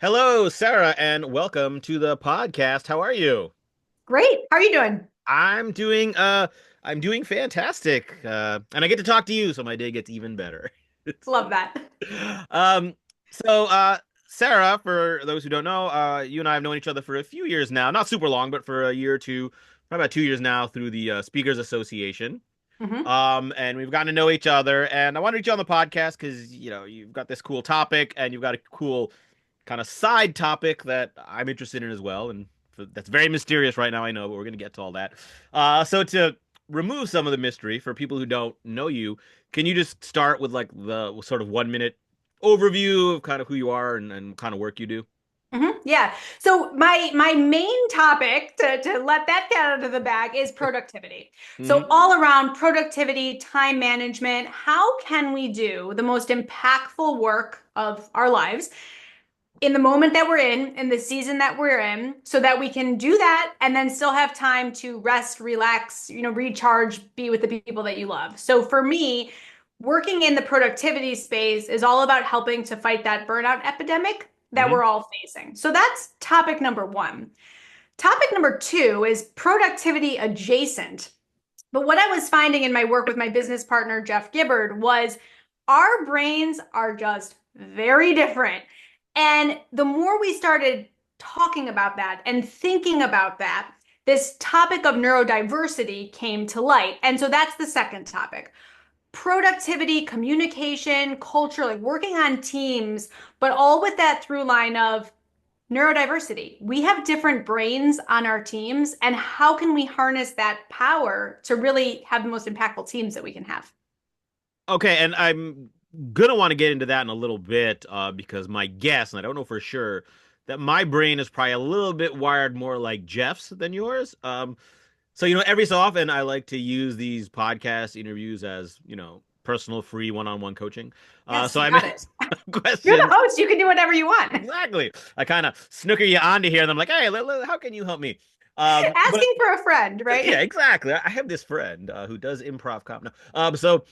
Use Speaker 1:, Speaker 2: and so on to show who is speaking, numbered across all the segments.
Speaker 1: Hello, Sarah, and welcome to the podcast. How are you?
Speaker 2: Great. How are you doing?
Speaker 1: I'm doing I'm doing fantastic. And I get to talk to you, so my day gets even better.
Speaker 2: Love that.
Speaker 1: Um so Sarah, for those who don't know, you and I have known each other for a few years now. Not super long, but for a year or two, probably about 2 years now through the Speakers Association.
Speaker 2: Hmm.
Speaker 1: And we've gotten to know each other, and I wanted to get you on the podcast because you've got this cool topic and you've got a cool kind of side topic that I'm interested in as well, and that's very mysterious right now, I know, but we're gonna get to all that. So to remove some of the mystery for people who don't know you, can you just start with like the sort of 1 minute overview of kind of who you are and kind of work you do?
Speaker 2: Yeah. So my main topic to let that get out of the bag is productivity.
Speaker 1: Hmm.
Speaker 2: So all around productivity, time management, how can we do the most impactful work of our lives in the moment that we're in the season that we're in, so that we can do that and then still have time to rest, relax, recharge, be with the people that you love. So for me, working in the productivity space is all about helping to fight that burnout epidemic that
Speaker 1: Hmm.
Speaker 2: we're all facing. So that's topic number one. Topic number two is productivity adjacent. But what I was finding in my work with my business partner, Jeff Gibbard, was our brains are just very different. And the more we started talking about that and thinking about that, this topic of neurodiversity came to light. And so that's the second topic: productivity, communication, culture, like working on teams, but all with that through line of neurodiversity. We have different brains on our teams, and how can we harness that power to really have the most impactful teams that we can have?
Speaker 1: Okay, and I'm gonna want to get into that in a little bit, because my guess, and I don't know for sure, that my brain is probably a little bit wired more like Jeff's than yours. So, every so often I like to use these podcast interviews as, personal free one-on-one coaching.
Speaker 2: Yes,
Speaker 1: So
Speaker 2: you
Speaker 1: I
Speaker 2: got
Speaker 1: may
Speaker 2: it. You're the
Speaker 1: questions.
Speaker 2: host. You can do whatever you want.
Speaker 1: Exactly. I kind of snooker you onto here, and I'm like, hey, how can you help me? But
Speaker 2: Asking for a friend,
Speaker 1: yeah,
Speaker 2: right?
Speaker 1: exactly. I have this friend who does improv comp now. So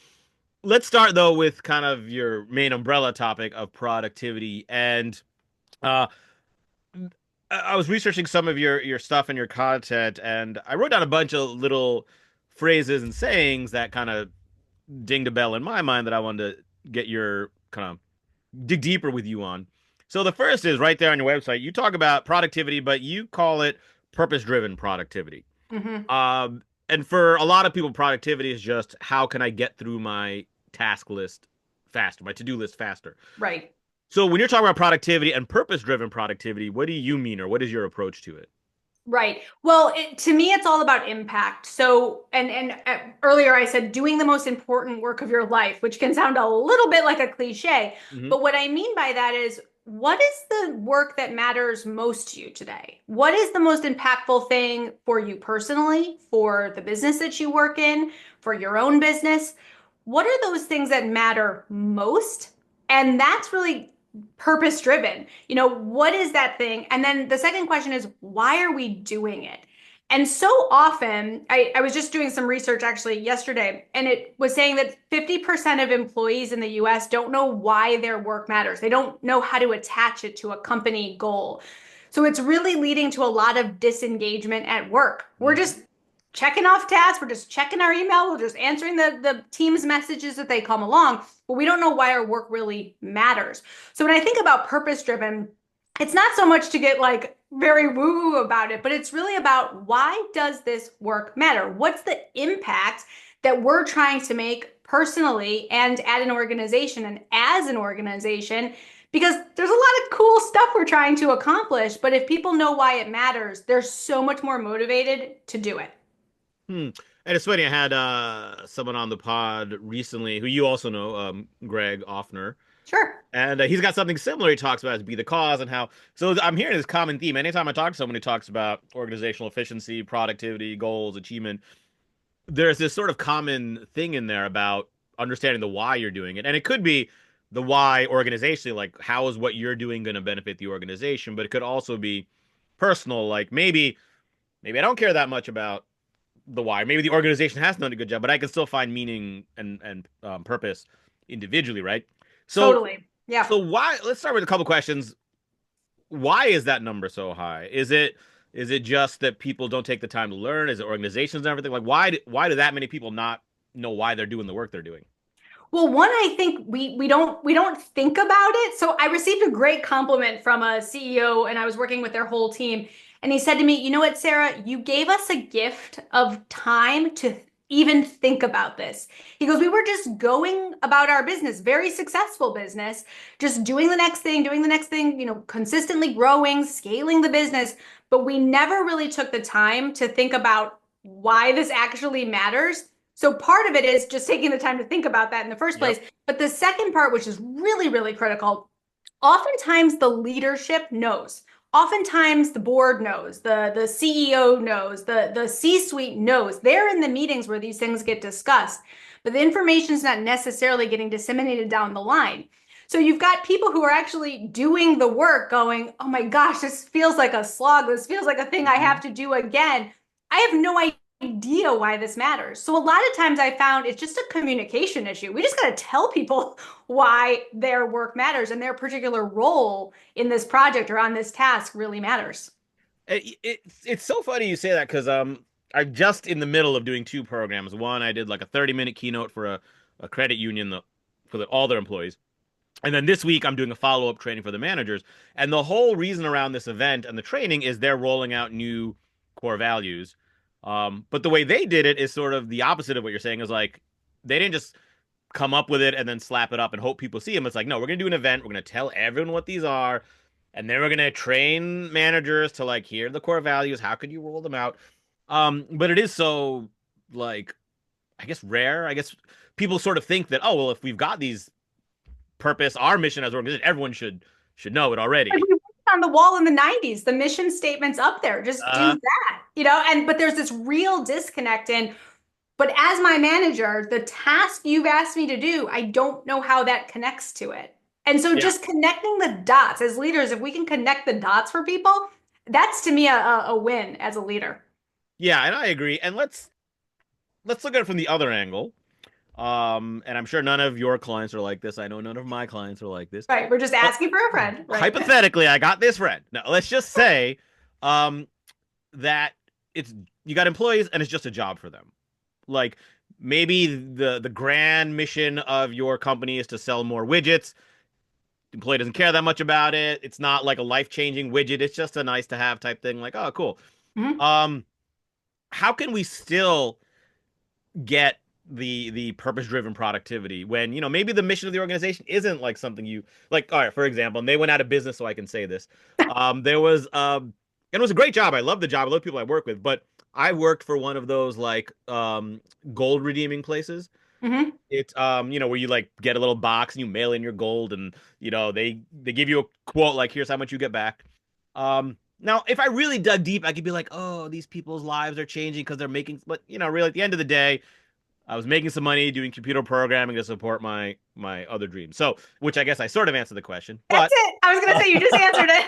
Speaker 1: let's start though with kind of your main umbrella topic of productivity. And uh, I was researching some of your stuff and your content, and I wrote down a bunch of little phrases and sayings that kind of dinged a bell in my mind that I wanted to get your kind of dig deeper with you on. So the first is right there on your website. You talk about productivity, but you call it purpose-driven productivity.
Speaker 2: Hmm.
Speaker 1: And for a lot of people, productivity is just how can I get through my task list faster, my to-do list faster.
Speaker 2: Right.
Speaker 1: So when you're talking about productivity and purpose-driven productivity, what do you mean, or what is your approach to it?
Speaker 2: Right. Well, to me, it's all about impact. So, and earlier I said doing the most important work of your life, which can sound a little bit like a cliche.
Speaker 1: Hmm.
Speaker 2: But what I mean by that is, what is the work that matters most to you today? What is the most impactful thing for you personally, for the business that you work in, for your own business? What are those things that matter most? And that's really purpose driven. What is that thing? And then the second question is, why are we doing it? And so often, I was just doing some research actually yesterday, and it was saying that 50% of employees in the US don't know why their work matters. They don't know how to attach it to a company goal. So it's really leading to a lot of disengagement at work. We're
Speaker 1: Hmm.
Speaker 2: just checking off tasks, we're just checking our email, we're just answering the team's messages that they come along, but we don't know why our work really matters. So when I think about purpose driven, it's not so much to get like very woo woo about it, but it's really about, why does this work matter? What's the impact that we're trying to make personally and at an organization and as an organization? Because there's a lot of cool stuff we're trying to accomplish, but if people know why it matters, they're so much more motivated to do it.
Speaker 1: Hmm. And it's funny, I had someone on the pod recently who you also know, Greg Offner.
Speaker 2: Sure.
Speaker 1: And he's got something similar he talks about as be the cause and how. So I'm hearing this common theme. Anytime I talk to someone who talks about organizational efficiency, productivity, goals, achievement, there's this sort of common thing in there about understanding the why you're doing it. And it could be the why organizationally, like how is what you're doing going to benefit the organization, but it could also be personal, like maybe I don't care that much about the why. Maybe the organization has done a good job, but I can still find meaning and purpose individually, right? So
Speaker 2: Totally. Yeah.
Speaker 1: so why? Let's start with a couple questions. why is that number so high? Is it just that people don't take the time to learn? Is it organizations and everything? Like why do that many people not know why they're doing the work they're doing?
Speaker 2: Well, one, I think we don't think about it. So I received a great compliment from a CEO, and I was working with their whole team. And he said to me, "You know what, Sarah? You gave us a gift of time to even think about this." He goes, "We were just going about our business, very successful business, just doing the next thing, consistently growing, scaling the business, but we never really took the time to think about why this actually matters." So part of it is just taking the time to think about that in the first place.
Speaker 1: Yep.
Speaker 2: But the second part, which is really, really critical, oftentimes the leadership knows. Oftentimes the board knows, the CEO knows, the C-suite knows. They're in the meetings where these things get discussed, but the information is not necessarily getting disseminated down the line. So you've got people who are actually doing the work going, "Oh my gosh, this feels like a slog. This feels like a thing I have
Speaker 1: Mhm.
Speaker 2: to do again. I have no idea why this matters." So a lot of times I found it's just a communication issue. We just got to tell people why their work matters and their particular role in this project or on this task really matters.
Speaker 1: It's so funny you say that because I'm just in the middle of doing two programs. One, I did like a 30-minute keynote for a credit union all their employees. And then this week, I'm doing a follow-up training for the managers. And the whole reason around this event and the training is they're rolling out new core values. But the way they did it is sort of the opposite of what you're saying. Is like they didn't just come up with it and then slap it up and hope people see them. It's like, no, we're gonna do an event. We're gonna tell everyone what these are, and then we're gonna train managers to like here are the core values. How could you roll them out? But it is so like I guess rare. I guess people sort of think that oh well, if we've got these purpose, our mission as an organization, everyone should know it
Speaker 2: Like
Speaker 1: already.
Speaker 2: we put on the wall in the 90s, the mission statement's up there. Just do
Speaker 1: Uh,
Speaker 2: that. And but there's this real disconnect in, but as my manager, the task you've asked me to do, I don't know how that connects to it. And so
Speaker 1: yeah,
Speaker 2: just connecting the dots as leaders, if we can connect the dots for people, that's to me a win as a leader.
Speaker 1: yeah, and I agree. And let's look at it from the other angle. And I'm sure none of your clients are like this. I know none of my clients are like this.
Speaker 2: Right. We're just
Speaker 1: But
Speaker 2: asking for a friend, right?
Speaker 1: hypothetically, I got this friend. Now, let's just say um, that it's you got employees and it's just a job for them. Like maybe the grand mission of your company is to sell more widgets. The employee doesn't care that much about it. It's not like a life-changing widget. It's just a nice to have type thing. Like, oh, cool.
Speaker 2: Mhm.
Speaker 1: Um, how can we still get the purpose-driven productivity when maybe the mission of the organization isn't like something you like? All right, for example, and they went out of business, so I can say this. There was and it was a great job. I love the job. I love people I work with, but I worked for one of those like gold redeeming places.
Speaker 2: Mhm.
Speaker 1: It's where you like get a little box and you mail in your gold, and they give you a quote like here's how much you get back. Now if I really dug deep, I could be like, oh, these people's lives are changing because they're making, but really at the end of the day, I was making some money doing computer programming to support my other dreams. So, which I guess I sort of answered the question,
Speaker 2: That's
Speaker 1: but
Speaker 2: it. I was going to say you just answered it.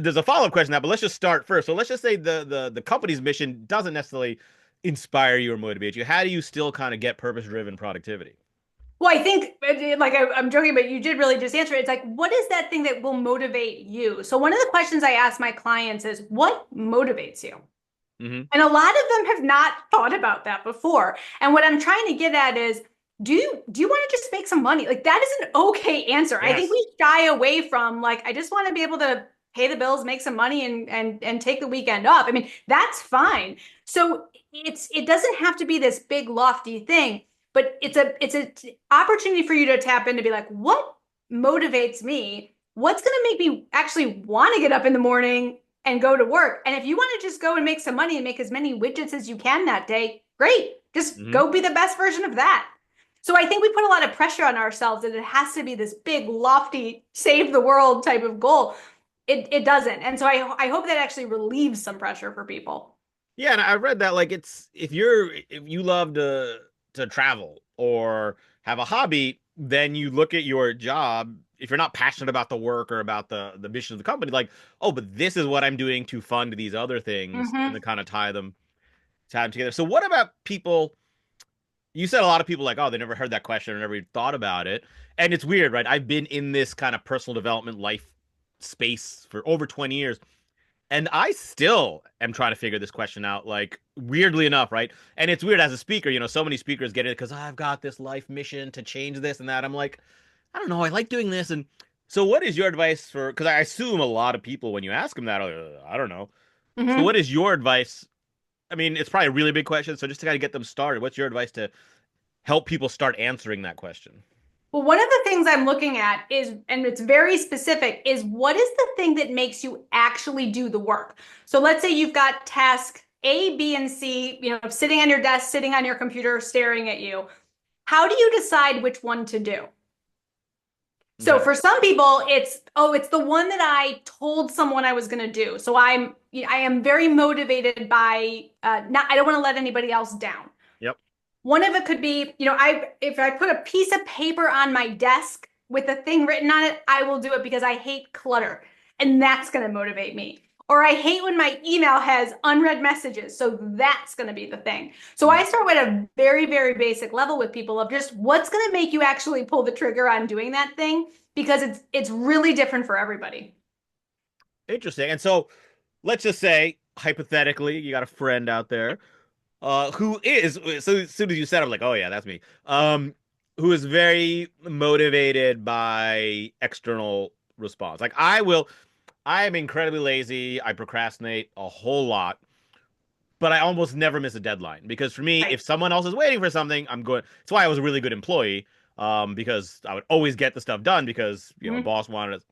Speaker 1: there's a follow-up question now, but let's just start first. So let's just say the company's mission doesn't necessarily inspire you or motivate you. How do you still kind of get purpose-driven productivity?
Speaker 2: Well, I think, like I'm joking, but you did really just answer it. It's like, what is that thing that will motivate you? So one of the questions I ask my clients is, what motivates you?
Speaker 1: Hmm.
Speaker 2: And a lot of them have not thought about that before. And what I'm trying to get at is, do you want to just make some money? Like that is an okay answer. I think
Speaker 1: Yes.
Speaker 2: we shy away from like, I just want to be able to pay the bills, make some money and take the weekend off. I mean, that's fine. So it doesn't have to be this big lofty thing, but it's a opportunity for you to tap in to be like, what motivates me? What's going to make me actually want to get up in the morning and go to work? And if you want to just go and make some money and make as many widgets as you can that day, great. Just
Speaker 1: Hmm.
Speaker 2: go be the best version of that. So I think we put a lot of pressure on ourselves that it has to be this big, lofty, save the world type of goal. It doesn't. And so I hope that actually relieves some pressure for people.
Speaker 1: Yeah, and I read that like it's if you love to travel or have a hobby, then you look at your job. If you're not passionate about the work or about the mission of the company, like, oh, but this is what I'm doing to fund these other things, and
Speaker 2: Mm-hmm.
Speaker 1: to kind of tie them together. So what about people? You said a lot of people like, oh, they never heard that question or never even thought about it. And it's weird, right? I've been in this kind of personal development life space for over 20 years. And I still am trying to figure this question out, like weirdly enough, right? And it's weird as a speaker, so many speakers get it because I've got this life mission to change this and that. I'm like, I don't know, I like doing this. And so, what is your advice for? Because I assume a lot of people, when you ask them that, are like, I don't know. So,
Speaker 2: Mhm.
Speaker 1: what is your advice? I mean, it's probably a really big question. So, just to kind of get them started, what's your advice to help people start answering that question?
Speaker 2: Well, one of the things I'm looking at is, and it's very specific, is what is the thing that makes you actually do the work? So let's say you've got task A, B, and C, sitting on your desk, sitting on your computer, staring at you. How do you decide which one to do? So
Speaker 1: Okay.
Speaker 2: for some people, it's the one that I told someone I was going to do. So I am very motivated by not I don't want to let anybody else down.
Speaker 1: Yep.
Speaker 2: One of it could be, if I put a piece of paper on my desk with a thing written on it, I will do it because I hate clutter. And that's going to motivate me. Or I hate when my email has unread messages. So that's going to be the thing. So I
Speaker 1: Mhm.
Speaker 2: start with a very, very basic level with people of just what's going to make you actually pull the trigger on doing that thing because it's really different for everybody.
Speaker 1: Interesting. And so, let's just say, hypothetically, you got a friend out there who is so as soon as you said I'm like, oh yeah, that's me. Who is very motivated by external response. Like I am incredibly lazy. I procrastinate a whole lot, but I almost never miss a deadline because for me, if
Speaker 2: Right.
Speaker 1: someone else is waiting for something, I'm good. That's why I was a really good employee, because I would always get the stuff done because
Speaker 2: Mhm.
Speaker 1: boss wanted it.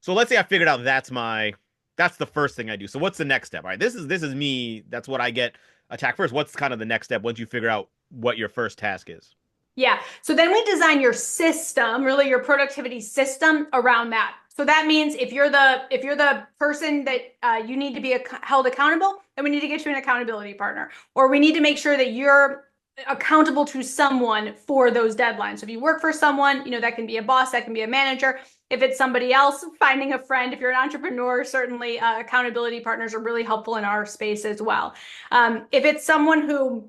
Speaker 1: So let's say I figured out that's the first thing I do. So what's the next step? All right, this is me. That's what I get attacked first. What's kind of the next step once you figure out what your first task is?
Speaker 2: Yeah. So then we design your system, really your productivity system around that. So that means if you're the person that you need to be held accountable, then we need to get you an accountability partner, or we need to make sure that you're accountable to someone for those deadlines. So if you work for someone, that can be a boss, that can be a manager. If it's somebody else, finding a friend. If you're an entrepreneur, certainly accountability partners are really helpful in our space as well. If it's someone who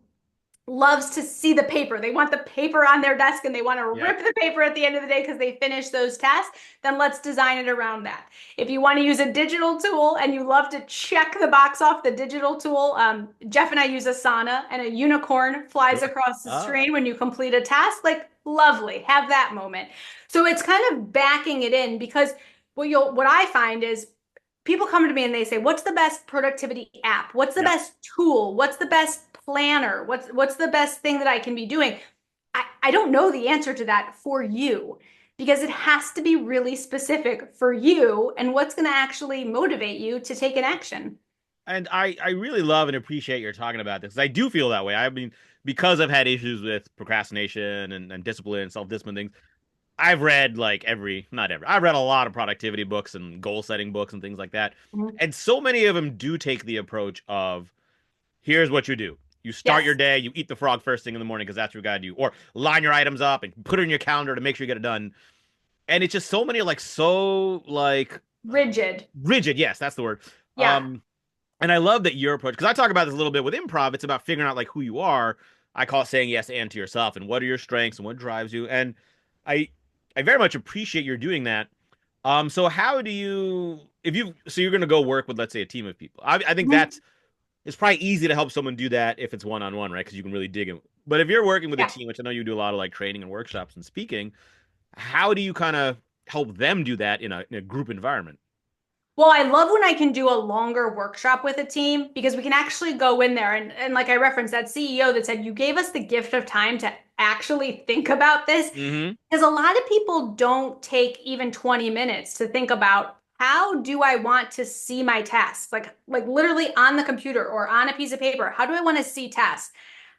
Speaker 2: loves to see the paper. They want the paper on their desk and they want to
Speaker 1: Yep.
Speaker 2: rip the paper at the end of the day because they finished those tasks. Then let's design it around that. If you want to use a digital tool and you love to check the box off the digital tool, Jeff and I use Asana and a unicorn flies
Speaker 1: Sure.
Speaker 2: across the
Speaker 1: Oh,
Speaker 2: screen when you complete a task. Like, lovely, have that moment. So it's kind of backing it in because what I find is people come to me and they say, "What's the best productivity app? What's the
Speaker 1: yep.
Speaker 2: best tool? What's the best planner? What's the best thing that I can be doing?" I don't know the answer to that for you because it has to be really specific for you and what's going to actually motivate you to take an action.
Speaker 1: And I really love and appreciate your talking about this. I do feel that way. I mean, because I've had issues with procrastination and discipline and self-discipline things, I've read like not every, I've read a lot of productivity books and goal setting books and things like that.
Speaker 2: Mhm.
Speaker 1: And so many of them do take the approach of here's what you do. You start your
Speaker 2: Yes,
Speaker 1: day, you eat the frog first thing in the morning because that's what you got to do, or line your items up and put it in your calendar to make sure you get it done. And it's just so many like so like
Speaker 2: rigid.
Speaker 1: rigid. Yes, that's the word.
Speaker 2: Yeah.
Speaker 1: Um, and I love that your approach because I talk about this a little bit with improv. It's about figuring out like who you are. I call it saying yes and to yourself, and what are your strengths and what drives you. And I I very much appreciate your doing that. So how do you if you so you're gonna go work with let's say a team of people? I think
Speaker 2: Mhm.
Speaker 1: that's it's probably easy to help someone do that if it's one on one, right? Because you can really dig in. But if you're working with a
Speaker 2: Yeah.
Speaker 1: team, which I know you do a lot of like training and workshops and speaking, how do you kind of help them do that in a group environment?
Speaker 2: Well, I love when I can do a longer workshop with a team because we can actually go in there and like I referenced that CEO that said, you gave us the gift of time to actually think about this.
Speaker 1: Hmm.
Speaker 2: Because a lot of people don't take even 20 minutes to think about how do I want to see my tasks? Like literally on the computer or on a piece of paper. How do I want to see tasks?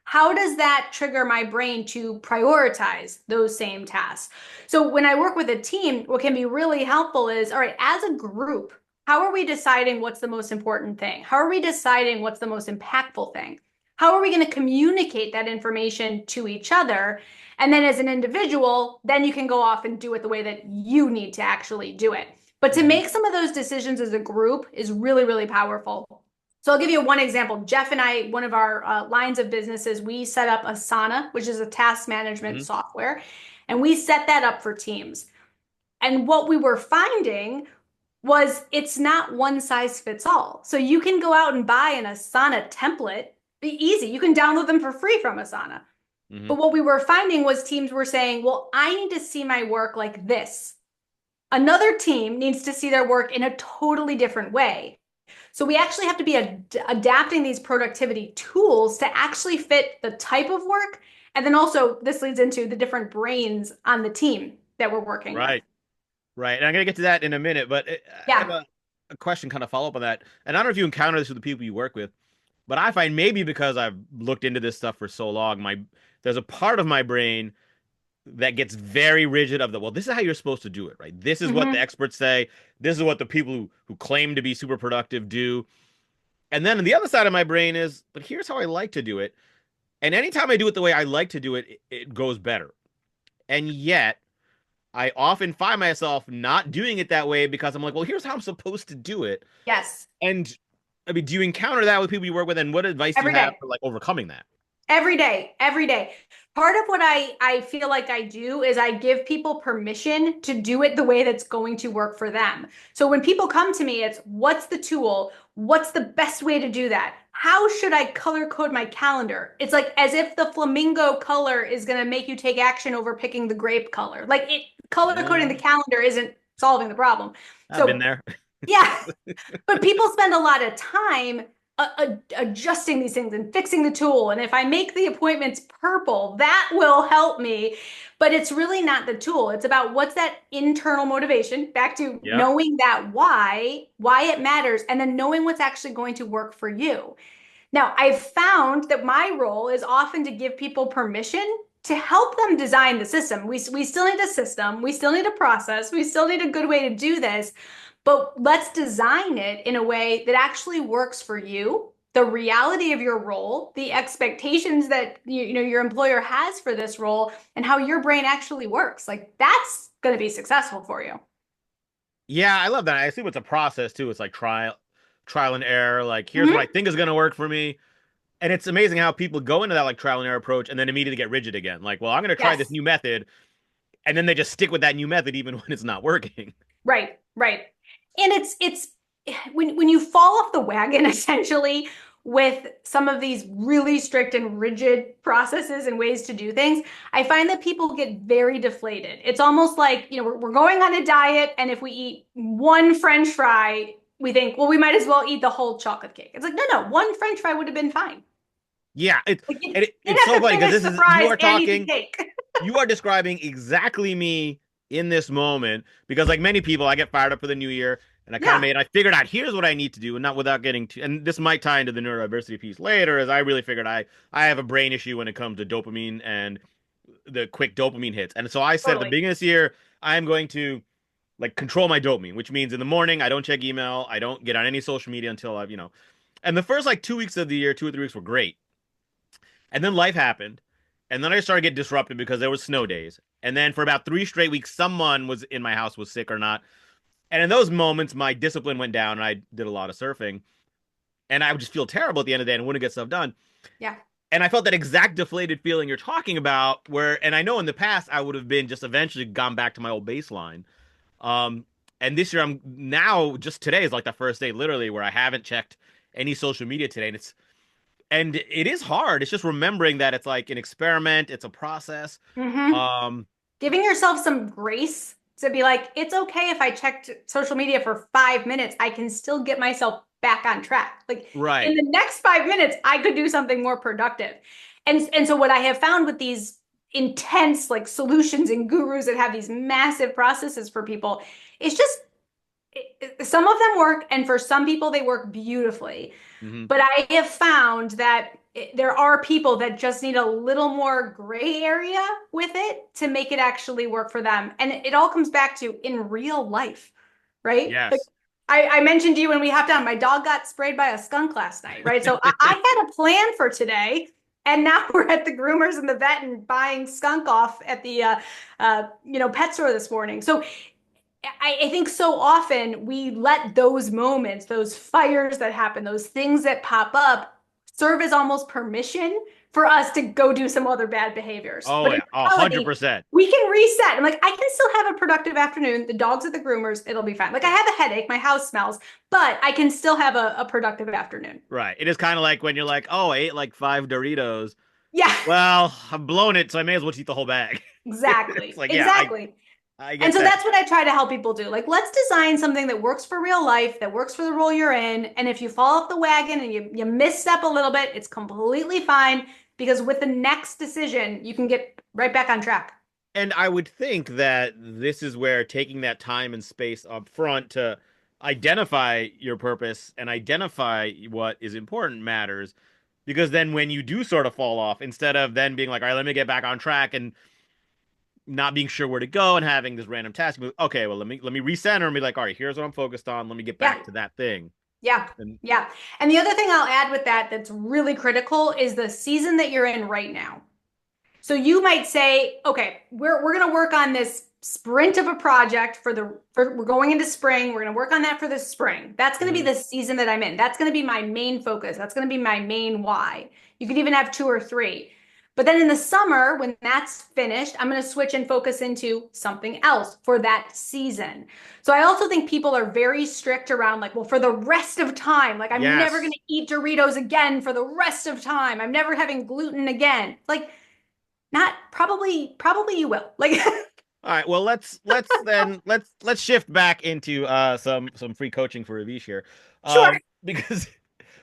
Speaker 2: How does that trigger my brain to prioritize those same tasks? So when I work with a team, what can be really helpful is, all right, as a group, how are we deciding what's the most important thing? How are we deciding what's the most impactful thing? How are we going to communicate that information to each other? And then as an individual, then you can go off and do it the way that you need to actually do it. But to
Speaker 1: Hmm.
Speaker 2: make some of those decisions as a group is really, really powerful. So I'll give you one example. Jeff and I, one of our lines of businesses, we set up Asana, which is a task management
Speaker 1: Hmm.
Speaker 2: software, and we set that up for teams. And what we were finding was it's not one size fits all. So you can go out and buy an Asana template, be easy. You can download them for free from Asana.
Speaker 1: Hmm.
Speaker 2: But what we were finding was teams were saying, well, I need to see my work like this. Another team needs to see their work in a totally different way. So we actually have to be adapting these productivity tools to actually fit the type of work. And then also, this leads into the different brains on the team that we're working with.
Speaker 1: Right. Right. And I'm going to get to that in a minute, but I have
Speaker 2: Yeah.
Speaker 1: a question kind of follow up on that. And I don't know if you encounter this with the people you work with, but I find maybe because I've looked into this stuff for so long, there's a part of my brain that gets very rigid of well, this is how you're supposed to do it, right? This is what the
Speaker 2: Hmm.
Speaker 1: experts say. This is what the people who claim to be super productive do. And then the other side of my brain is, but here's how I like to do it. And anytime I do it the way I like to do it, it goes better. And yet, I often find myself not doing it that way because I'm like, well, here's how I'm supposed to do it.
Speaker 2: Yes.
Speaker 1: And I mean, do you encounter that with people you work with? And what advice do you
Speaker 2: Every
Speaker 1: have
Speaker 2: day.
Speaker 1: for like overcoming that?
Speaker 2: Every day, every day. Part of what I feel like I do is I give people permission to do it the way that's going to work for them. So when people come to me, it's what's the tool? What's the best way to do that? How should I color code my calendar? It's like as if the flamingo color is going to make you take action over picking the grape color. Like it color coding the
Speaker 1: Yeah,
Speaker 2: calendar isn't solving the problem.
Speaker 1: I've been
Speaker 2: So
Speaker 1: there.
Speaker 2: yeah, but people spend a lot of time adjusting these things and fixing the tool. And if I make the appointments purple, that will help me. But it's really not the tool. It's about what's that internal motivation, back to
Speaker 1: Yep.
Speaker 2: knowing that why it matters, and then knowing what's actually going to work for you. Now, I've found that my role is often to give people permission to help them design the system. We still need a system, we still need a process, we still need a good way to do this, but let's design it in a way that actually works for you, the reality of your role, the expectations that your employer has for this role, and how your brain actually works. Like that's going to be successful for you.
Speaker 1: Yeah, I love that. I assume it's a process too. It's like trial and error. Like, here's what I
Speaker 2: Mhm.
Speaker 1: think is going to work for me. And it's amazing how people go into that like trial and error approach and then immediately get rigid again. Like, well, I'm going to try this
Speaker 2: Yes.
Speaker 1: new method. And then they just stick with that new method even when it's not working.
Speaker 2: Right, right. And it's when you fall off the wagon essentially with some of these really strict and rigid processes and ways to do things, I find that people get very deflated. It's almost like, we're going on a diet, and if we eat one French fry, we think, well, we might as well eat the whole chocolate cake. It's like, no, one French fry would have been fine.
Speaker 1: Yeah,
Speaker 2: Like you
Speaker 1: it's
Speaker 2: didn't
Speaker 1: so
Speaker 2: have to
Speaker 1: funny because
Speaker 2: finish
Speaker 1: this
Speaker 2: the
Speaker 1: is you
Speaker 2: fries
Speaker 1: are
Speaker 2: and eat the
Speaker 1: talking,
Speaker 2: cake.
Speaker 1: you are describing exactly me in this moment because like many people, I get fired up for the new year and
Speaker 2: Yeah,
Speaker 1: I figured out here's what I need to do and not without getting to, and this might tie into the neurodiversity piece later, as I really figured I have a brain issue when it comes to dopamine and the quick dopamine hits. And so I said at the
Speaker 2: totally.
Speaker 1: beginning of this year, I'm going to like control my dopamine, which means in the morning I don't check email, I don't get on any social media until I've. And the first like 2 weeks of the year, 2 or 3 weeks were great. And then life happened. And then I started to get disrupted because there was snow days. And then for about 3 straight weeks, someone was in my house was sick or not. And in those moments, my discipline went down and I did a lot of surfing. And I would just feel terrible at the end of the day and wouldn't get stuff done.
Speaker 2: Yeah.
Speaker 1: And I felt that exact deflated feeling you're talking about, where, and I know in the past I would have been just eventually gone back to my old baseline. Um, and this year I'm now just today is like the first day literally where I haven't checked any social media today. And it is hard. It's just remembering that it's like an experiment, it's a process.
Speaker 2: Hmm.
Speaker 1: Um,
Speaker 2: Giving yourself some grace to be like, it's okay if I checked social media for 5 minutes, I can still get myself back on track. Like in
Speaker 1: right.
Speaker 2: the next 5 minutes, I could do something more productive. And so what I have found with these intense like solutions and gurus that have these massive processes for people, it's just some of them work, and for some people they work beautifully.
Speaker 1: Hmm.
Speaker 2: But I have found that there are people that just need a little more gray area with it to make it actually work for them. And it all comes back to in real life, right? Like
Speaker 1: Yes.
Speaker 2: I mentioned to you when we hopped on, my dog got sprayed by a skunk last night, right? So I had a plan for today. And now we're at the groomers and the vet and buying skunk off at the pet store this morning. So I think so often we let those moments, those fires that happen, those things that pop up serve as almost permission for us to go do some other bad behaviors.
Speaker 1: Oh
Speaker 2: But in
Speaker 1: yeah, a hundred
Speaker 2: reality,
Speaker 1: percent.
Speaker 2: we can reset. I'm like, I can still have a productive afternoon. The dog's at the groomers. It'll be fine. Like I have a headache. My house smells, but I can still have a productive afternoon.
Speaker 1: Right. It is kind of like when you're like, oh, I ate like 5 Doritos.
Speaker 2: Yeah,
Speaker 1: Well, I've blown it, so I may as well eat the whole bag. It's
Speaker 2: exactly.
Speaker 1: like, yeah,
Speaker 2: Exactly.
Speaker 1: I
Speaker 2: And
Speaker 1: get
Speaker 2: so
Speaker 1: that.
Speaker 2: that's what I try to help people do. Like, let's design something that works for real life, that works for the role you're in. And if you fall off the wagon and you misstep a little bit, it's completely fine because with the next decision, you can get right back on track.
Speaker 1: And I would think that this is where taking that time and space up front to identify your purpose and identify what is important matters. Because then when you do sort of fall off, instead of then being like, all right, let me get back on track and not being sure where to go and having this random task, okay, well, let me recenter and be like, all right, here's what I'm focused on. Let me get
Speaker 2: Yeah.
Speaker 1: back to that thing.
Speaker 2: Yeah.
Speaker 1: And
Speaker 2: Yeah. And the other thing I'll add with that that's really critical is the season that you're in right now. So you might say, okay, we're going to work on this sprint of a project we're going into spring. We're going to work on that for the spring. That's going to be
Speaker 1: mhm.
Speaker 2: the season that I'm in. That's going to be my main focus. That's going to be my main why. You could even have two or three. But then in the summer, when that's finished, I'm going to switch and focus into something else for that season. So I also think people are very strict around like, well, for the rest of time, like I'm never going
Speaker 1: Yes.
Speaker 2: to eat Doritos again for the rest of time. I'm never having gluten again. Like, not probably you will. Like
Speaker 1: All right. Well, let's shift back into some free coaching for Avish here,
Speaker 2: sure.
Speaker 1: because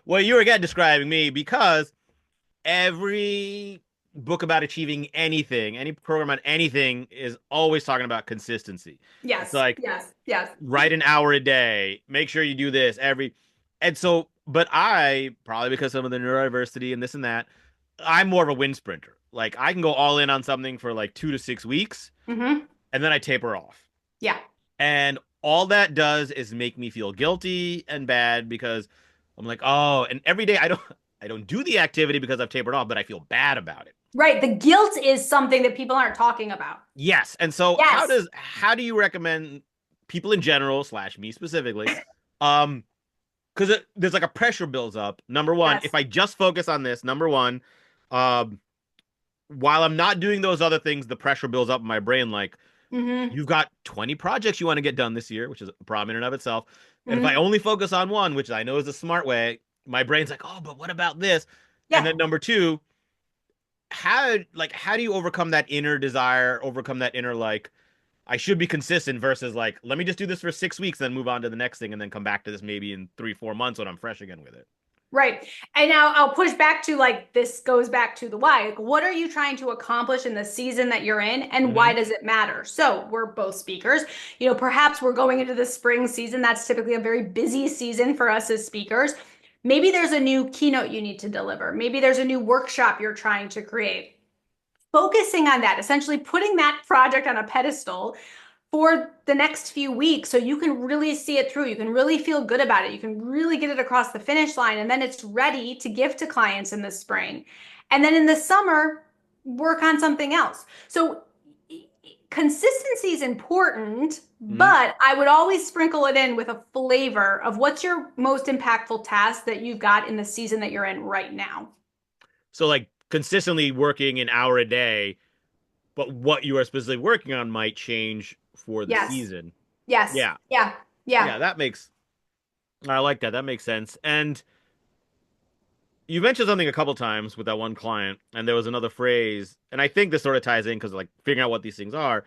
Speaker 1: well, you were again describing me because every book about achieving anything, any program on anything is always talking about consistency. It's
Speaker 2: Yes.
Speaker 1: like
Speaker 2: Yes. Yes.
Speaker 1: write an hour a day, make sure you do this every, and so, but I probably because some of the neurodiversity and this and that, I'm more of a wind sprinter. Like I can go all in on something for like 2 to 6 weeks
Speaker 2: Mm-hmm.
Speaker 1: and then I taper off.
Speaker 2: Yeah.
Speaker 1: And all that does is make me feel guilty and bad because I'm like, oh, and every day I don't do the activity because I've tapered off, but I feel bad about it.
Speaker 2: Right. The guilt is something that people aren't talking about.
Speaker 1: Yes. And so
Speaker 2: Yes.
Speaker 1: how do you recommend people in general slash me specifically, um, because there's like a pressure builds up. Number one,
Speaker 2: Yes.
Speaker 1: if I just focus on this, number one, um, while I'm not doing those other things, the pressure builds up in my brain like
Speaker 2: Mm-hmm.
Speaker 1: you've got 20 projects you want to get done this year, which is a problem in and of itself. And if I
Speaker 2: Mm-hmm.
Speaker 1: only focus on one, which I know is a smart way, my brain's like, oh, but what about this? And
Speaker 2: Yeah.
Speaker 1: then number two, how do you overcome that inner desire, overcome that inner like I should be consistent versus like let me just do this for 6 weeks, then move on to the next thing, and then come back to this maybe in 3 4 months when I'm fresh again with it.
Speaker 2: Right. And now I'll push back to like this goes back to the why. Like, what are you trying to accomplish in the season that you're in and why
Speaker 1: Mm-hmm.
Speaker 2: does it matter? So we're both speakers. Perhaps we're going into the spring season. That's typically a very busy season for us as speakers. Maybe there's a new keynote you need to deliver. Maybe there's a new workshop you're trying to create. Focusing on that, essentially putting that project on a pedestal for the next few weeks so you can really see it through. You can really feel good about it. You can really get it across the finish line. And then it's ready to give to clients in the spring. And then in the summer, work on something else. So consistency is important,
Speaker 1: Mm-hmm.
Speaker 2: but I would always sprinkle it in with a flavor of what's your most impactful task that you've got in the season that you're in right now.
Speaker 1: So like consistently working an hour a day, but what you are specifically working on might change for the
Speaker 2: Yes.
Speaker 1: season.
Speaker 2: Yes.
Speaker 1: Yeah.
Speaker 2: Yeah. Yeah.
Speaker 1: Yeah, I like that. That makes sense. And you mentioned something a couple times with that one client, and there was another phrase, and I think this sort of ties in because like figuring out what these things are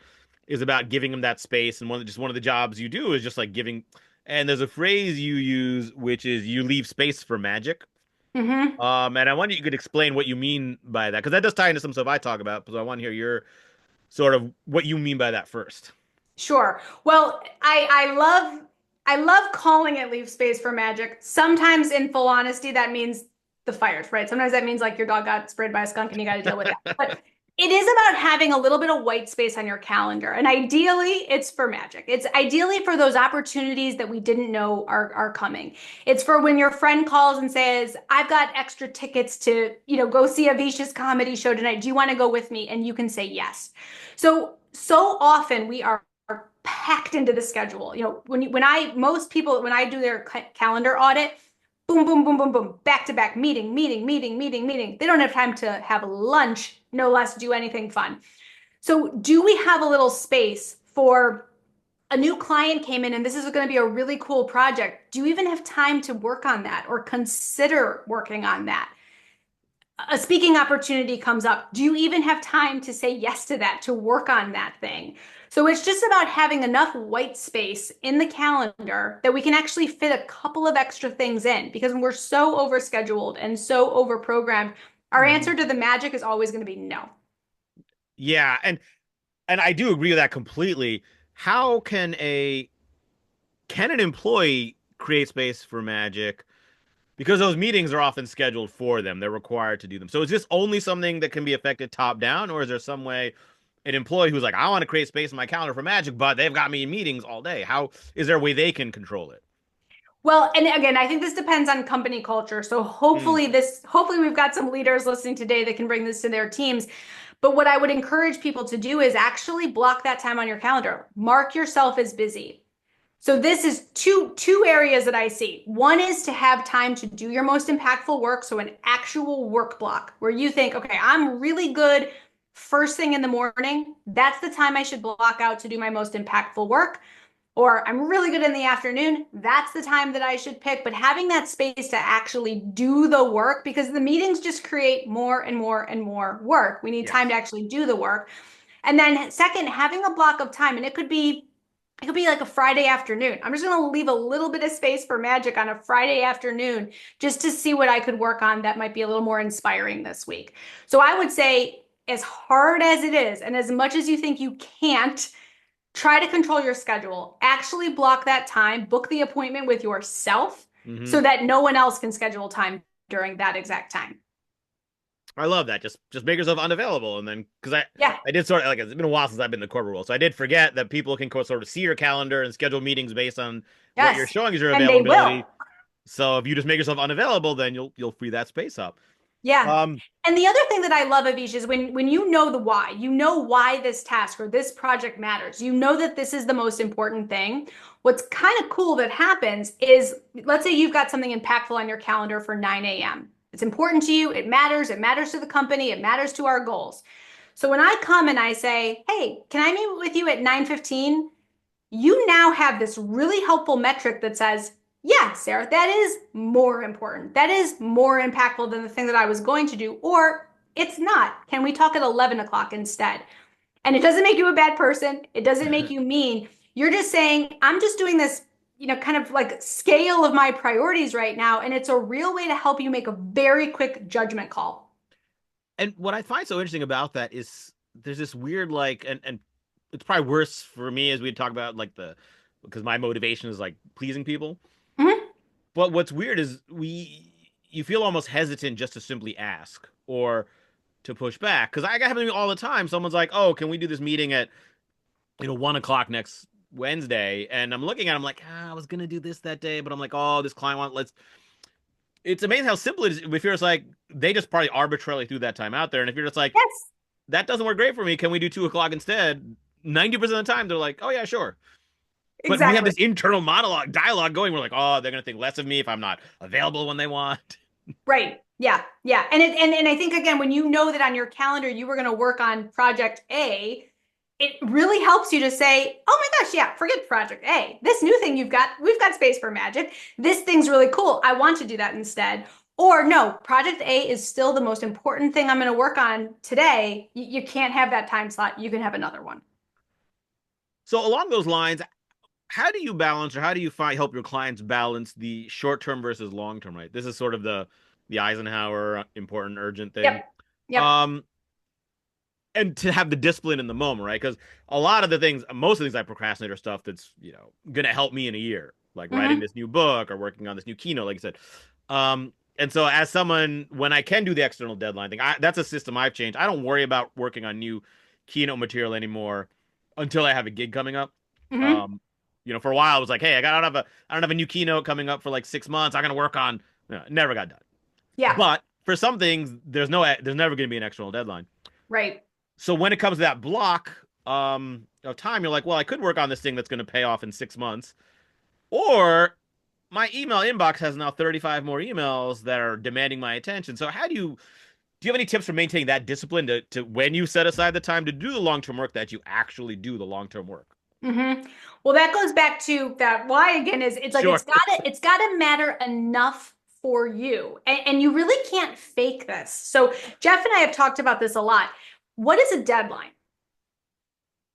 Speaker 1: is about giving them that space, and one of the jobs you do is just like giving. And there's a phrase you use which is you leave space for magic.
Speaker 2: Mm-hmm.
Speaker 1: And I wonder if you could explain what you mean by that because that does tie into some stuff I talk about. So I want to hear your sort of what you mean by that first.
Speaker 2: Sure. Well, I love calling it leave space for magic. Sometimes in full honesty, that means the fires, right? Sometimes that means like your dog got sprayed by a skunk and you got to deal with that. But it is about having a little bit of white space on your calendar. And ideally, it's for magic. It's ideally for those opportunities that we didn't know are coming. It's for when your friend calls and says, I've got extra tickets to, go see Avish's comedy show tonight. Do you want to go with me? And you can say yes. So often we are packed into the schedule. Most people, when I do their calendar audit, boom, boom, boom, boom, boom, back to back meeting, meeting, meeting, meeting, meeting. They don't have time to have lunch, no less do anything fun. So do we have a little space for a new client came in and this is going to be a really cool project? Do you even have time to work on that or consider working on that? A speaking opportunity comes up. Do you even have time to say yes to that, to work on that thing? So it's just about having enough white space in the calendar that we can actually fit a couple of extra things in, because when we're so overscheduled and so overprogrammed, our answer
Speaker 1: Mhm.
Speaker 2: to the magic is always going to be no.
Speaker 1: Yeah, and I do agree with that completely. How can an employee create space for magic? Because those meetings are often scheduled for them. They're required to do them. So is this only something that can be affected top down, or is there some way an employee who's like, I want to create space in my calendar for magic, but they've got me in meetings all day? How is there a way they can control it?
Speaker 2: Well, and again, I think this depends on company culture. So
Speaker 1: Mm,
Speaker 2: hopefully we've got some leaders listening today that can bring this to their teams. But what I would encourage people to do is actually block that time on your calendar. Mark yourself as busy. So this is two areas that I see. One is to have time to do your most impactful work, so an actual work block where you think, okay, I'm really good first thing in the morning. That's the time I should block out to do my most impactful work. Or I'm really good in the afternoon. That's the time that I should pick. But having that space to actually do the work, because the meetings just create more and more and more work. We need time to
Speaker 1: yes.
Speaker 2: actually do the work. And then second, having a block of time, and it could be like a Friday afternoon. I'm just going to leave a little bit of space for magic on a Friday afternoon just to see what I could work on that might be a little more inspiring this week. So I would say, as hard as it is, and as much as you think you can't, try to control your schedule. Actually block that time, book the appointment with yourself
Speaker 1: Hmm.
Speaker 2: so that no one else can schedule time during that exact time.
Speaker 1: I love that. Just make yourself unavailable, and then because
Speaker 2: Yeah.
Speaker 1: I did sort of like it's been a while since I've been in the corporate world, so I did forget that people can sort of see your calendar and schedule meetings based on what you're
Speaker 2: Yes.
Speaker 1: showing as your
Speaker 2: And they
Speaker 1: availability.
Speaker 2: will.
Speaker 1: So if you just make yourself unavailable, then you'll free that space up.
Speaker 2: Yeah.
Speaker 1: Um,
Speaker 2: And the other thing that I love, Avish, is when you know the why, you know why this task or this project matters. You know that this is the most important thing. What's kind of cool that happens is, let's say you've got something impactful on your calendar for 9 a.m. It's important to you. It matters to the company. It matters to our goals. So when I come and I say, hey, can I meet with you at 9:15? You now have this really helpful metric that says, yeah, Sarah, that is more important. That is more impactful than the thing that I was going to do, or it's not. Can we talk at 11 o'clock instead? And it doesn't make you a bad person. It doesn't make you mean. You're just saying, I'm just doing this, kind of like scale of my priorities right now. And it's a real way to help you make a very quick judgment call.
Speaker 1: and what I find so interesting about that is there's this weird like, and it's probably worse for me as we talk about like the because my motivation is like pleasing people.
Speaker 2: Mhm.
Speaker 1: But what's weird is you feel almost hesitant just to simply ask or to push back because I got happening all the time. Someone's like, "Oh, can we do this meeting at 1 o'clock next Wednesday?" And I'm looking at them like, I was gonna do this that day, but I'm like, "Oh, this client wants let's." It's amazing how simple it is. If you're just like they just probably arbitrarily threw that time out there, and if you're just like
Speaker 2: Yes,
Speaker 1: that doesn't work great for me, can we do 2 o'clock instead? 90% of the time they're like, "Oh yeah, sure." But we have
Speaker 2: exactly.
Speaker 1: this internal monologue dialogue going. We're like, "Oh, they're gonna think less of me if I'm not available when they want."
Speaker 2: Right. Yeah. Yeah. And I think again, when you know that on your calendar you were going to work on project A, it really helps you to say, oh my gosh, yeah, forget project A. This new thing we've got space for magic. This thing's really cool. I want to do that instead. Or no, project A is still the most important thing I'm going to work on today. You can't have that time slot. You can have another one.
Speaker 1: So along those lines, how do you balance or how do you find help your clients balance the short term versus long term, right? This is sort of the Eisenhower important urgent thing.
Speaker 2: Yep. Yep.
Speaker 1: Um and to have the discipline in the moment, right? Because a lot of the things, most of the things I procrastinate are stuff that's, gonna help me in a year, like writing
Speaker 2: Hmm.
Speaker 1: this new book or working on this new keynote, like I said. And so as someone, when I can do the external deadline thing, that's a system I've changed. I don't worry about working on new keynote material anymore until I have a gig coming up.
Speaker 2: Hmm.
Speaker 1: Um, for a while I was like, hey, I don't have a new keynote coming up for like 6 months. I'm gonna work on. Never got done.
Speaker 2: Yeah.
Speaker 1: But for some things, there's never gonna be an external deadline.
Speaker 2: Right.
Speaker 1: So when it comes to that block, of time, you're like, well, I could work on this thing that's going to pay off in 6 months, or my email inbox has now 35 more emails that are demanding my attention. So how do you have any tips for maintaining that discipline to when you set aside the time to do the long-term work that you actually do the long-term work?
Speaker 2: Well, that goes back to that why again is it's like
Speaker 1: Sure.
Speaker 2: it's gotta matter enough for you. And you really can't fake this. So Jeff and I have talked about this a lot. What is a deadline?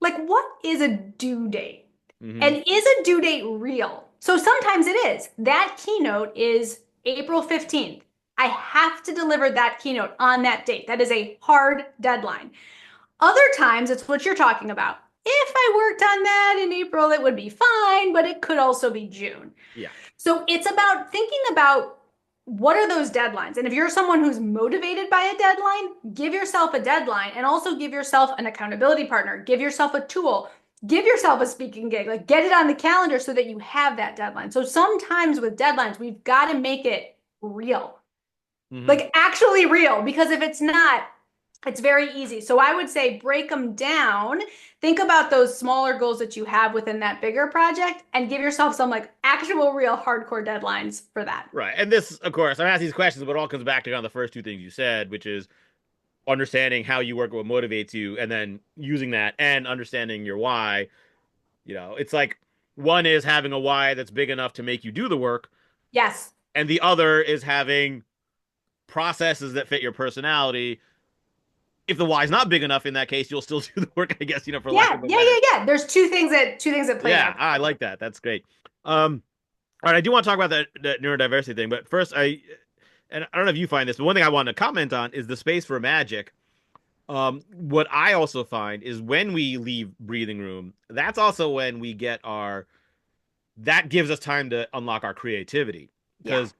Speaker 2: Like, what is a due date?
Speaker 1: Hmm.
Speaker 2: And is a due date real? So sometimes it is. That keynote is April 15th. I have to deliver that keynote on that date. That is a hard deadline. Other times, it's what you're talking about. If I worked on that in April, it would be fine, but it could also be June.
Speaker 1: Yeah.
Speaker 2: So it's about thinking about what are those deadlines? And if you're someone who's motivated by a deadline, give yourself a deadline and also give yourself an accountability partner, give yourself a tool, give yourself a speaking gig, like get it on the calendar so that you have that deadline. So sometimes with deadlines, we've got to make it real,
Speaker 1: Hmm.
Speaker 2: like actually real, because if it's not, it's very easy. So I would say break them down. Think about those smaller goals that you have within that bigger project and give yourself some like actual real hardcore deadlines for that.
Speaker 1: Right. And this, of course, I'm asking these questions, but it all comes back to kind of the first two things you said, which is understanding how you work, what motivates you, and then using that and understanding your why. It's like one is having a why that's big enough to make you do the work,
Speaker 2: Yes.
Speaker 1: and the other is having processes that fit your personality. If the why is not big enough in that case, you'll still do the work, I guess, for lack
Speaker 2: Yeah,
Speaker 1: of a
Speaker 2: yeah, yeah,
Speaker 1: better.
Speaker 2: yeah. There's two things that play
Speaker 1: Yeah,
Speaker 2: that.
Speaker 1: I like that. That's great. All right, I do want to talk about that neurodiversity thing, but first, and I don't know if you find this, but one thing I want to comment on is the space for magic. What I also find is when we leave breathing room, that's also when we get that gives us time to unlock our creativity.
Speaker 2: Yeah,
Speaker 1: Because,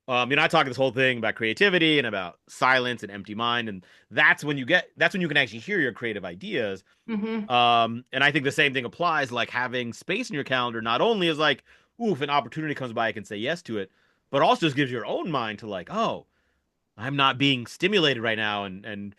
Speaker 1: I talk this whole thing about creativity and about silence and empty mind, and that's when you can actually hear your creative ideas.
Speaker 2: hmm
Speaker 1: And I think the same thing applies, like having space in your calendar not only is like, ooh, if an opportunity comes by, I can say yes to it, but also just gives your own mind to like, oh, I'm not being stimulated right now, and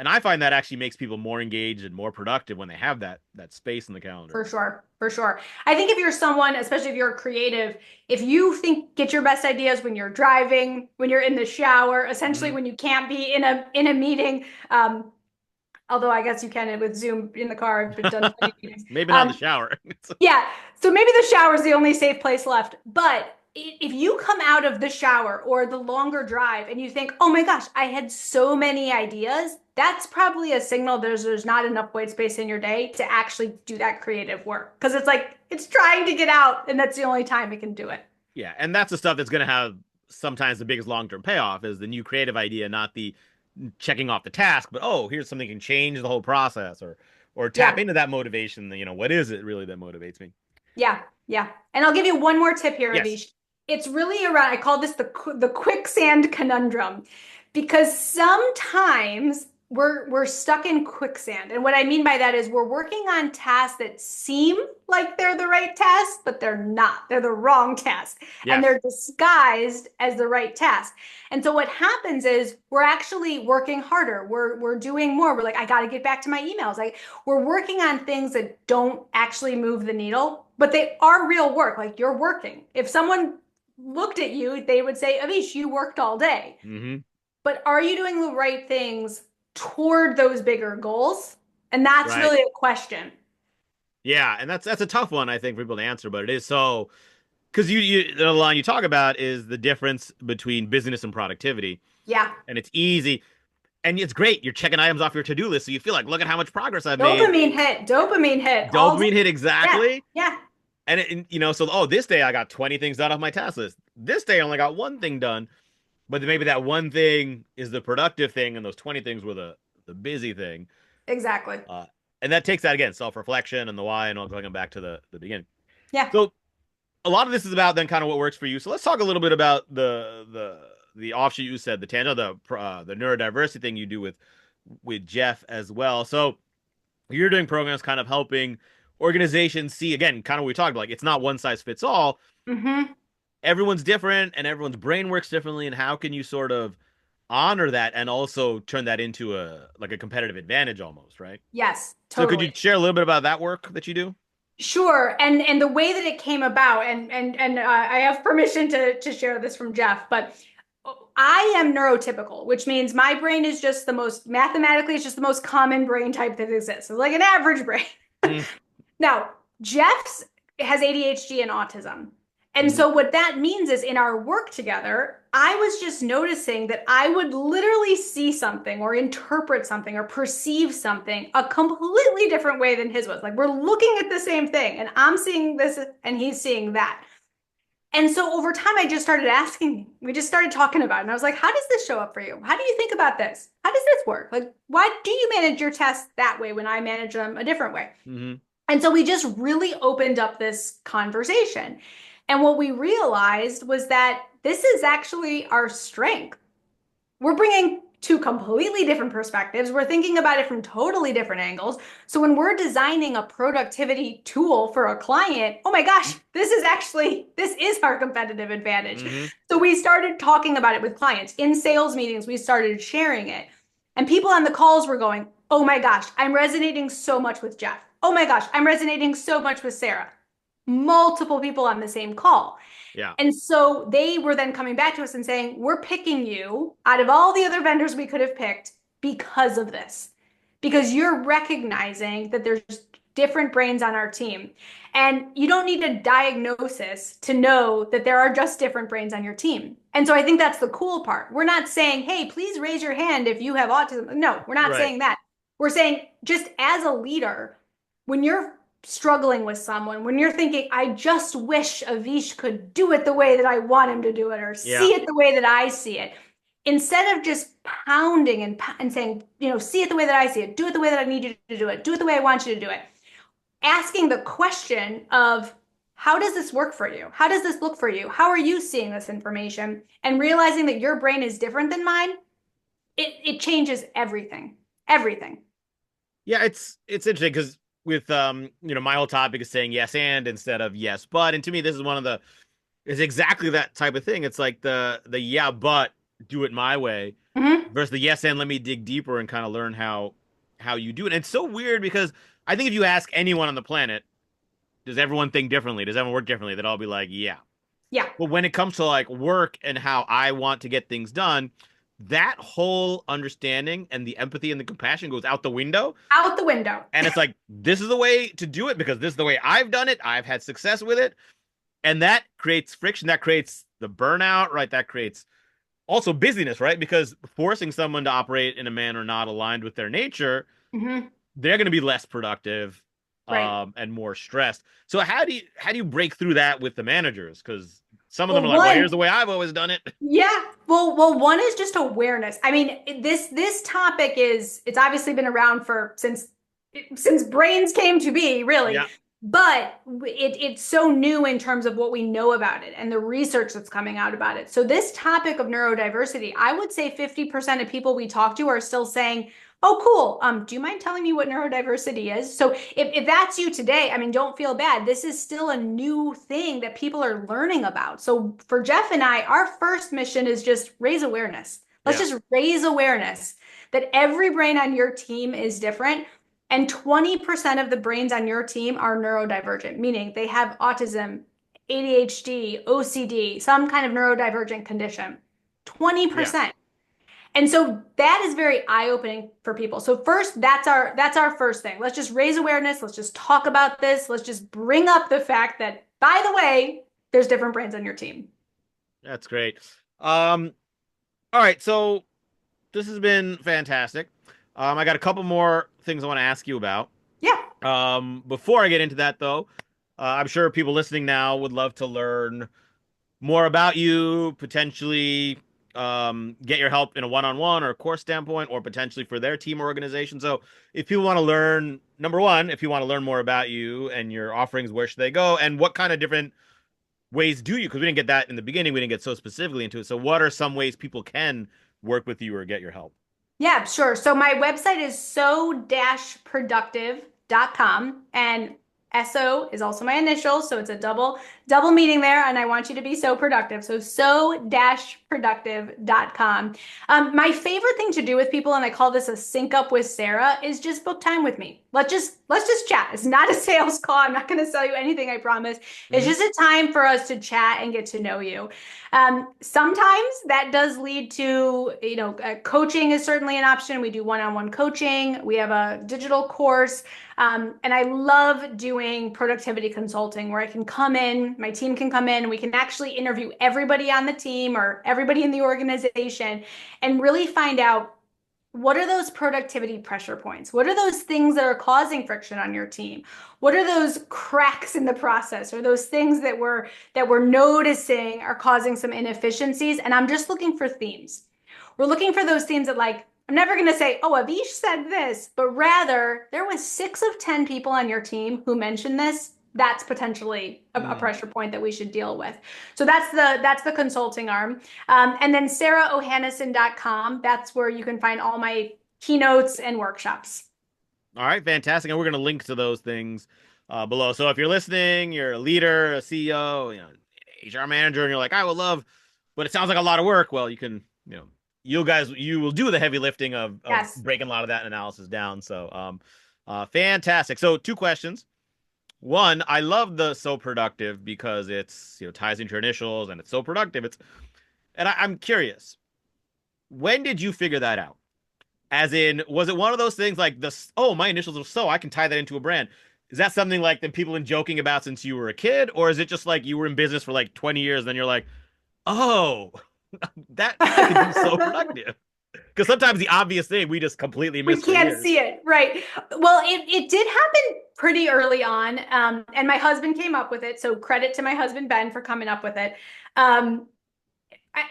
Speaker 1: I find that actually makes people more engaged and more productive when they have that space in the calendar.
Speaker 2: for sure, for sure. I think if you're someone, especially if you're creative, if you think get your best ideas when you're driving, when you're in the shower, essentially
Speaker 1: Hmm.
Speaker 2: when you can't be in a meeting, although I guess you can with Zoom in the car. I've done funny meetings.
Speaker 1: Maybe not in the shower.
Speaker 2: Yeah. So maybe the shower is the only safe place left. But if you come out of the shower or the longer drive and you think, oh my gosh, I had so many ideas, that's probably a signal there's not enough white space in your day to actually do that creative work. Because it's like it's trying to get out, and that's the only time it can do it.
Speaker 1: Yeah, and that's the stuff that's going to have sometimes the biggest long-term payoff is the new creative idea, not the checking off the task, but oh, here's something that can change the whole process or tap
Speaker 2: Yeah.
Speaker 1: into that motivation. What is it really that motivates me?
Speaker 2: Yeah, yeah. And I'll give you one more tip here,
Speaker 1: Yes.
Speaker 2: Avish. It's really around, I call this the quicksand conundrum because sometimes we're stuck in quicksand. And what I mean by that is we're working on tasks that seem like they're the right task, but they're not. They're the wrong task. And
Speaker 1: Yes.
Speaker 2: they're disguised as the right task. And so what happens is we're actually working harder. We're doing more. We're like, I got to get back to my emails. Like we're working on things that don't actually move the needle, but they are real work. Like you're working. If someone looked at you, they would say, Avish, you worked all day.
Speaker 1: Hmm.
Speaker 2: But are you doing the right things toward those bigger goals? And that's
Speaker 1: Right.
Speaker 2: really a question.
Speaker 1: Yeah, and that's a tough one I think for people to answer, but it is so because the line you talk about is the difference between business and productivity,
Speaker 2: Yeah.
Speaker 1: and it's easy and it's great. You're checking items off your to-do list, so you feel like, look at how much progress I've made.
Speaker 2: Dopamine hit all day.
Speaker 1: Dopamine hit
Speaker 2: Yeah.
Speaker 1: exactly.
Speaker 2: Yeah.
Speaker 1: So oh, this day I got 20 things done off my task list. This day I only got one thing done, but then maybe that one thing is the productive thing, and those 20 things were the busy thing.
Speaker 2: Exactly.
Speaker 1: Uh, and that takes that again, self-reflection and the why, and all going back to the beginning.
Speaker 2: Yeah.
Speaker 1: So a lot of this is about then kind of what works for you. So let's talk a little bit about the offshoot you said, the tangent, the neurodiversity thing you do with Jeff as well. So you're doing programs kind of helping organizations see again, kind of what we talked about. Like it's not one size fits all.
Speaker 2: hmm
Speaker 1: Everyone's different and everyone's brain works differently. And how can you sort of honor that and also turn that into a like a competitive advantage almost, right?
Speaker 2: Yes,
Speaker 1: So could you
Speaker 2: totally.
Speaker 1: share a little bit about that work that you do?
Speaker 2: Sure. And the way that it came about, and I have permission to share this from Jeff, but I am neurotypical, which means my brain is just the most mathematically, it's just the most common brain type that exists. It's like an average brain.
Speaker 1: Mm,
Speaker 2: Now, Jeff's has ADHD and autism. And
Speaker 1: mhm.
Speaker 2: so what that means is in our work together, I was just noticing that I would literally see something or interpret something or perceive something a completely different way than his was. Like we're looking at the same thing and I'm seeing this and he's seeing that. And so over time, I just started asking, we just started talking about it. And I was like, how does this show up for you? How do you think about this? How does this work? Like, why do you manage your tests that way when I manage them a different way?
Speaker 1: Mhm.
Speaker 2: And so we just really opened up this conversation. And what we realized was that this is actually our strength. We're bringing two completely different perspectives. We're thinking about it from totally different angles. So when we're designing a productivity tool for a client, oh my gosh, this is our competitive advantage.
Speaker 1: Mhm.
Speaker 2: So we started talking about it with clients. In sales meetings, we started sharing it. And people on the calls were going, oh my gosh, I'm resonating so much with Jeff. Oh my gosh, I'm resonating so much with Sarah. Multiple people on the same call.
Speaker 1: Yeah.
Speaker 2: And so they were then coming back to us and saying, we're picking you out of all the other vendors we could have picked because of this, because you're recognizing that there's different brains on our team. And you don't need a diagnosis to know that there are just different brains on your team. And so I think that's the cool part. We're not saying, hey, please raise your hand if you have autism. No, we're not
Speaker 1: Right.
Speaker 2: saying that. We're saying, just as a leader, when you're struggling with someone, when you're thinking, I just wish Avish could do it the way that I want him to do it or
Speaker 1: Yeah.
Speaker 2: see it the way that I see it, instead of just pounding and saying, see it the way that I see it, do it the way that I need you to do it the way I want you to do it, asking the question of, how does this work for you? How does this look for you? How are you seeing this information? And realizing that your brain is different than mine, it changes everything. Everything.
Speaker 1: Yeah, it's interesting because with my whole topic is saying yes and instead of yes but, and to me this is one of the it's exactly that type of thing. It's like the yeah but do it my way
Speaker 2: Mm-hmm.
Speaker 1: versus the yes and let me dig deeper and kind of learn how you do it. And it's so weird because I think if you ask anyone on the planet, does everyone think differently? Does everyone work differently? They'd all be like, yeah.
Speaker 2: Yeah.
Speaker 1: But when it comes to like work and how I want to get things done, that whole understanding and the empathy and the compassion goes out the window.
Speaker 2: Out the window.
Speaker 1: And it's like, this is the way to do it because this is the way I've done it. I've had success with it. And that creates friction. That creates the burnout, right? That creates also busyness, right? Because forcing someone to operate in a manner not aligned with their nature,
Speaker 2: Mm-hmm.
Speaker 1: they're going to be less productive
Speaker 2: Right.
Speaker 1: and more stressed. So how do you break through that with the managers? Because some of them
Speaker 2: Well,
Speaker 1: are like, well,
Speaker 2: one,
Speaker 1: here's the way I've always done it.
Speaker 2: yeah. Well, one is just awareness. I mean, this topic it's obviously been around for since brains came to be, really.
Speaker 1: Yeah,
Speaker 2: But it's so new in terms of what we know about it and the research that's coming out about it. So this topic of neurodiversity, I would say 50% of people we talk to are still saying, oh, cool. Do you mind telling me what neurodiversity is? So if that's you today, I mean, don't feel bad. This is still a new thing that people are learning about. So for Jeff and I, our first mission is just raise awareness. Let's
Speaker 1: yeah,
Speaker 2: just raise awareness that every brain on your team is different. And 20% of the brains on your team are neurodivergent, meaning they have autism, ADHD, OCD, some kind of neurodivergent condition.
Speaker 1: yeah.
Speaker 2: 20%. And so that is very eye-opening for people. So first, that's our first thing. Let's just raise awareness. Let's just talk about this. Let's just bring up the fact that, by the way, there's different brains on your team.
Speaker 1: That's great. All right, so this has been fantastic. I got a couple more things I want to ask you about.
Speaker 2: Yeah.
Speaker 1: Before I get into that, though, I'm sure people listening now would love to learn more about you, potentially get your help in a one-on-one or a course standpoint, or potentially for their team or organization. So, if people want to learn, number one, if you want to learn more about you and your offerings, where should they go, and what kind of different ways do you? Because we didn't get that in the beginning, we didn't get so specifically into it. So, what are some ways people can work with you or get your help?
Speaker 2: Yeah, sure. So my website is so-productive.com. And SO is also my initial, so it's a double meaning there, and I want you to be so productive. So so-productive.com. My favorite thing to do with people, and I call this a sync up with Sarah, is just book time with me. Let's just chat. It's not a sales call. I'm not going to sell you anything, I promise. It's
Speaker 1: Hmm.
Speaker 2: just a time for us to chat and get to know you. Sometimes that does lead to, coaching is certainly an option. We do one-on-one coaching. We have a digital course. And I love doing productivity consulting where I can come in, my team can come in, we can actually interview everybody on the team or everybody in the organization and really find out what are those productivity pressure points? What are those things that are causing friction on your team? What are those cracks in the process or those things that we're noticing are causing some inefficiencies? And I'm just looking for themes. We're looking for those themes that like I'm never going to say, oh, Avish said this, but rather there was 6 of 10 people on your team who mentioned this. That's potentially a
Speaker 1: Mm.
Speaker 2: pressure point that we should deal with. So that's the consulting arm. And then SarahOhanesian.com. That's where you can find all my keynotes and workshops.
Speaker 1: All right, fantastic. And we're going to link to those things below. So if you're listening, you're a leader, a CEO, HR manager, and you're like, I would love, but it sounds like a lot of work. Well, you can, you will do the heavy lifting of
Speaker 2: Yes.
Speaker 1: breaking a lot of that analysis down. So, fantastic. So 2 questions. One, I love the so productive because it's, ties into your initials and it's so productive. I'm curious, when did you figure that out? As in, was it one of those things like oh, my initials are so, I can tie that into a brand? Is that something like that people been joking about since you were a kid? Or is it just like you were in business for like 20 years, and then you're like, oh, that I can be so productive? Because sometimes the obvious thing we just completely
Speaker 2: We
Speaker 1: miss for
Speaker 2: can't
Speaker 1: years.
Speaker 2: see it, right? Well, it did happen pretty early on, and my husband came up with it. So credit to my husband Ben for coming up with it. Um,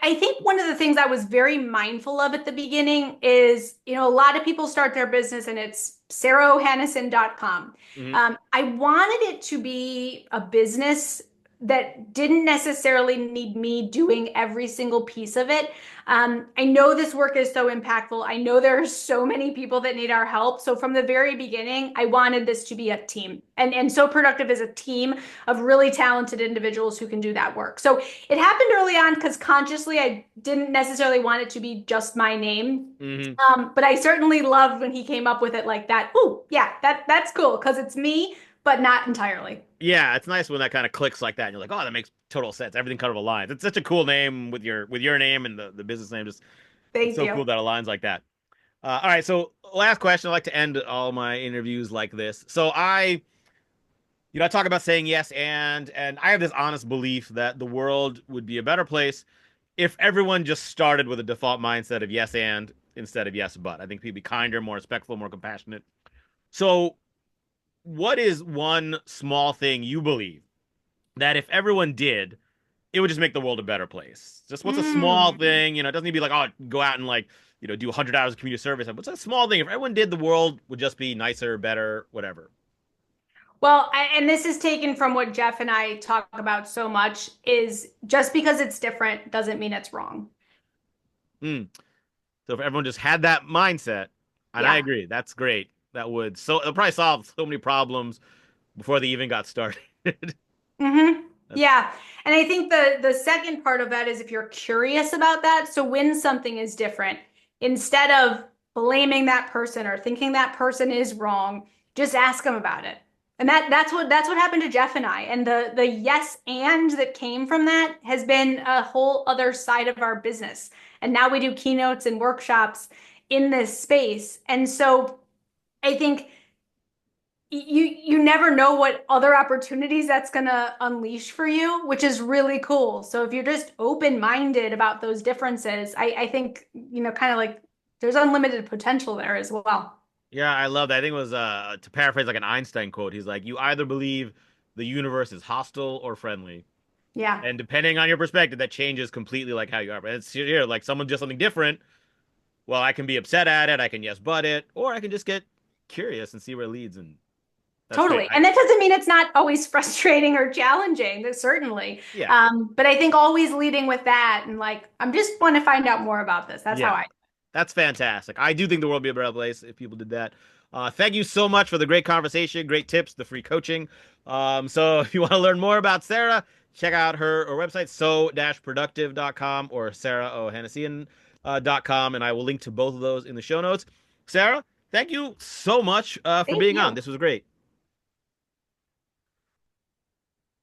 Speaker 2: I think one of the things I was very mindful of at the beginning is, a lot of people start their business and it's sarahohanison.com.
Speaker 1: Hmm.
Speaker 2: I wanted it to be a business that didn't necessarily need me doing every single piece of it. I know this work is so impactful. I know there are so many people that need our help. So from the very beginning, I wanted this to be a team. And So Productive is a team of really talented individuals who can do that work. So it happened early on because consciously I didn't necessarily want it to be just my name.
Speaker 1: Hmm.
Speaker 2: But I certainly loved when he came up with it like that. Oh, yeah, that's cool because it's me, but not entirely.
Speaker 1: Yeah, it's nice when that kind of clicks like that. And you're like, oh, that makes total sense. Everything kind of aligns. It's such a cool name with your name and the business name. Just it's
Speaker 2: Thank
Speaker 1: so
Speaker 2: you.
Speaker 1: cool that aligns like that. All right, so last question. I like to end all my interviews like this. So I talk about saying yes and I have this honest belief that the world would be a better place if everyone just started with a default mindset of yes and instead of yes but. I think people be kinder, more respectful, more compassionate. So, what is one small thing you believe that if everyone did, it would just make the world a better place? Just what's a small
Speaker 2: Mm.
Speaker 1: thing? It doesn't need to be like, oh, go out and like, do 100 hours of community service. What's a small thing? If everyone did, the world would just be nicer, better, whatever.
Speaker 2: Well, and this is taken from what Jeff and I talk about so much is just because it's different doesn't mean it's wrong.
Speaker 1: Hmm. So if everyone just had that mindset, and I
Speaker 2: Yeah.
Speaker 1: agree, that's great. It'll probably solve so many problems before they even got started. That's
Speaker 2: Yeah. And I think the second part of that is if you're curious about that, so when something is different, instead of blaming that person or thinking that person is wrong, just ask them about it. And that's what happened to Jeff and I. And the yes and that came from that has been a whole other side of our business. And now we do keynotes and workshops in this space. And so I think you never know what other opportunities that's going to unleash for you, which is really cool. So if you're just open-minded about those differences, I think, kind of like there's unlimited potential there as well.
Speaker 1: Yeah, I love that. I think it was to paraphrase like an Einstein quote. He's like, "You either believe the universe is hostile or friendly,
Speaker 2: Yeah,
Speaker 1: and depending on your perspective, that changes completely like how you are." But it's here, like someone does something different. Well, I can be upset at it, I can yes but it, or I can just get curious and see where it leads, and that's great.
Speaker 2: totally. And that doesn't mean it's not always frustrating or challenging, certainly.
Speaker 1: Yeah,
Speaker 2: But I think always leading with that and like, I'm just want to find out more about this. That's how
Speaker 1: yeah.
Speaker 2: I.
Speaker 1: That's fantastic. I do think the world would be a better place if people did that. Thank you so much for the great conversation, great tips, the free coaching. So if you want to learn more about Sarah, check out her website, so-productive.com or sarahohanesian.com, and I will link to both of those in the show notes. Sarah, thank you so much for
Speaker 2: Thank
Speaker 1: being on.
Speaker 2: you.
Speaker 1: This was great.